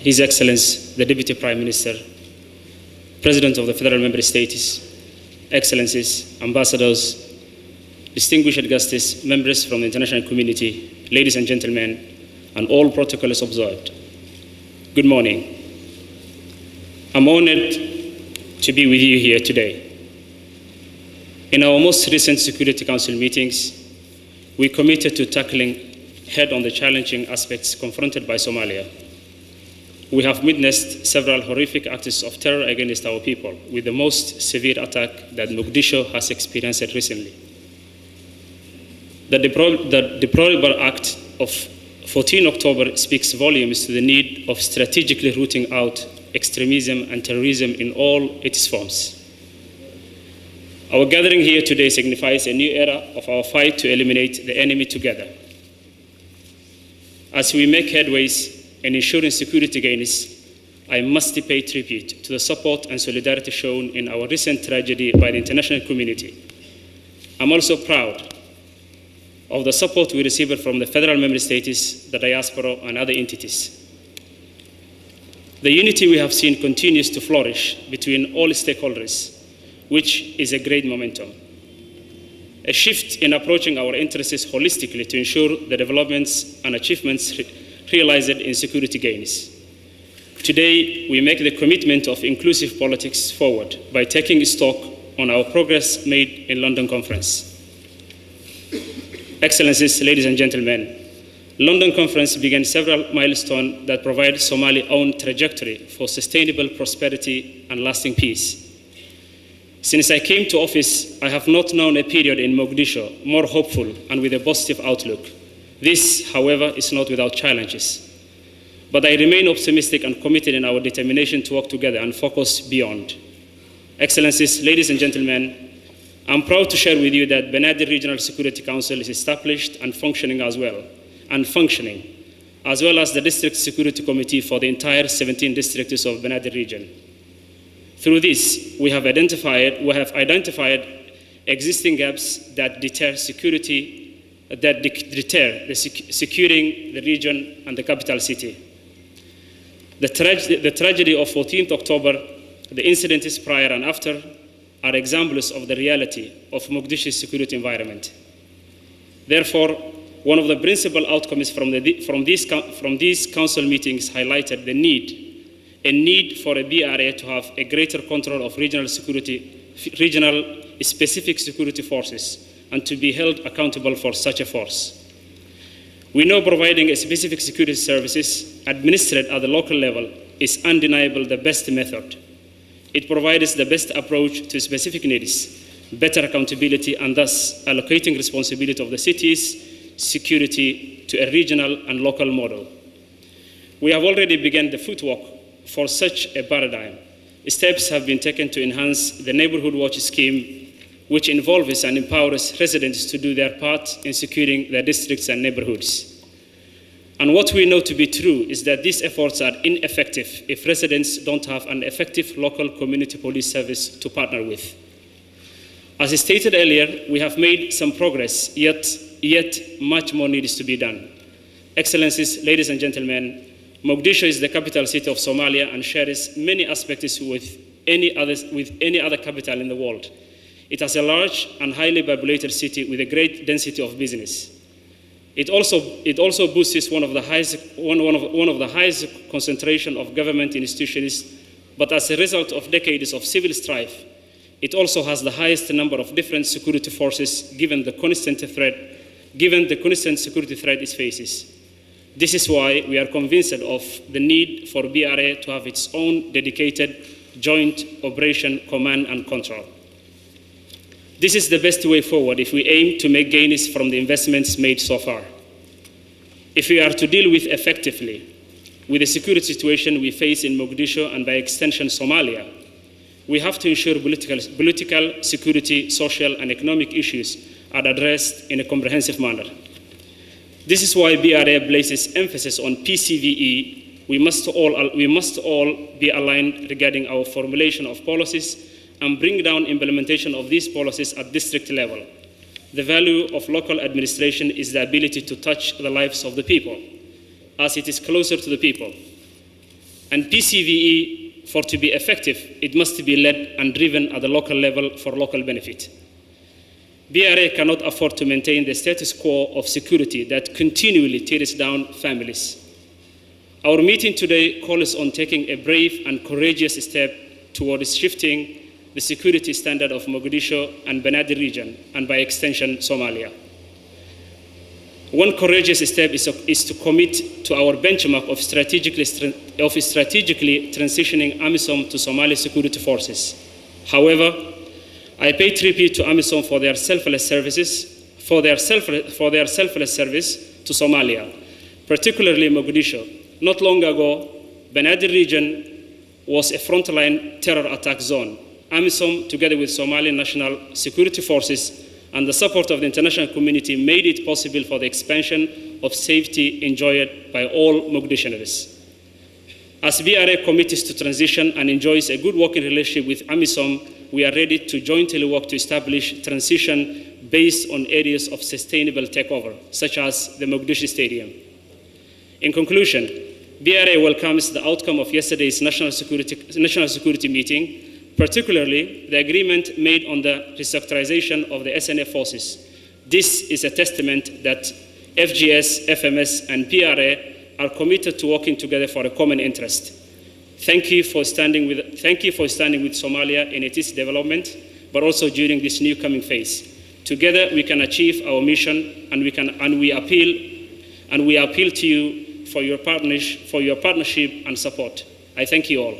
His Excellency, the Deputy Prime Minister, President of the Federal Member States, Excellencies, Ambassadors, distinguished guests, members from the international community, ladies and gentlemen, and all protocols observed. Good morning. I'm honored to be with you here today. In our most recent Security Council meetings, we committed to tackling head-on the challenging aspects confronted by Somalia. We have witnessed several horrific acts of terror against our people, with the most severe attack that Muqdisho has experienced recently. The deplorable act of 14 October speaks volumes to the need of strategically rooting out extremism and terrorism in all its forms. Our gathering here today signifies a new era of our fight to eliminate the enemy together. As we make headways in ensuring security gains, I must pay tribute to the support and solidarity shown in our recent tragedy by the international community. I'm also proud of the support we received from the federal member states, the diaspora, and other entities. The unity we have seen continues to flourish between all stakeholders, which is a great momentum. A shift in approaching our interests holistically to ensure the developments and achievements realized in security gains. Today, we make the commitment of inclusive politics forward by taking stock on our progress made in London Conference. Excellencies, ladies and gentlemen, London Conference began several milestones that provide Somalia's own trajectory for sustainable prosperity and lasting peace. Since I came to office, I have not known a period in Muqdisho more hopeful and with a positive outlook. This, however, is not without challenges. But I remain optimistic and committed in our determination to work together and focus beyond. Excellencies, ladies and gentlemen, I'm proud to share with you that Benadir Regional Security Council is established and functioning as well as the District Security Committee for the entire 17 districts of Benadir region. Through this, we have identified existing gaps that deter securing the region and the capital city. The tragedy of 14th October, the incidents prior and after, are examples of the reality of Muqdisho's security environment. Therefore, one of the principal outcomes from these council meetings highlighted a need for a BRA to have a greater control of regional specific security forces and to be held accountable for such a force. We know providing a specific security services administered at the local level is undeniably the best method. It provides the best approach to specific needs, better accountability, and thus allocating responsibility of the city's security to a regional and local model. We have already begun the footwork for such a paradigm. Steps have been taken to enhance the Neighborhood Watch scheme, which involves and empowers residents to do their part in securing their districts and neighborhoods. And what we know to be true is that these efforts are ineffective if residents don't have an effective local community police service to partner with. As stated earlier, we have made some progress, yet much more needs to be done. Excellencies, ladies and gentlemen, Muqdisho is the capital city of Somalia and shares many aspects with any other capital in the world. It has a large and highly populated city with a great density of business. It also boasts one of the highest concentration of government institutions, but as a result of decades of civil strife, it also has the highest number of different security forces given the constant security threat it faces. This is why we are convinced of the need for BRA to have its own dedicated joint operation command and control. This is the best way forward if we aim to make gains from the investments made so far. If we are to deal effectively with the security situation we face in Muqdisho and by extension Somalia, we have to ensure political, security, social, and economic issues are addressed in a comprehensive manner. This is why BRA places emphasis on PCVE. We must all be aligned regarding our formulation of policies and bring down implementation of these policies at district level. The value of local administration is the ability to touch the lives of the people, as it is closer to the people. And PCVE, for to be effective, it must be led and driven at the local level for local benefit. BRA cannot afford to maintain the status quo of security that continually tears down families. Our meeting today calls on taking a brave and courageous step towards shifting the security standard of Mogadishu and Benadir region, and by extension, Somalia. One courageous step is to commit to our benchmark of strategically transitioning AMISOM to Somali security forces. However, I pay tribute to AMISOM for their selfless service to Somalia, particularly Mogadishu. Not long ago, Benadir region was a frontline terror attack zone. AMISOM, together with Somali National Security Forces and the support of the international community, made it possible for the expansion of safety enjoyed by all Mogadishuans. As BRA commits to transition and enjoys a good working relationship with AMISOM, we are ready to jointly work to establish transition based on areas of sustainable takeover, such as the Mogadishu Stadium. In conclusion, BRA welcomes the outcome of yesterday's national security meeting, particularly the agreement made on the restructurization of the SNF forces. This is a testament that FGS, FMS, and PRA are committed to working together for a common interest. Thank you for standing with Somalia in its development, but also during this new coming phase. Together we can achieve our mission, and we appeal to you for your partnership and support. I thank you all.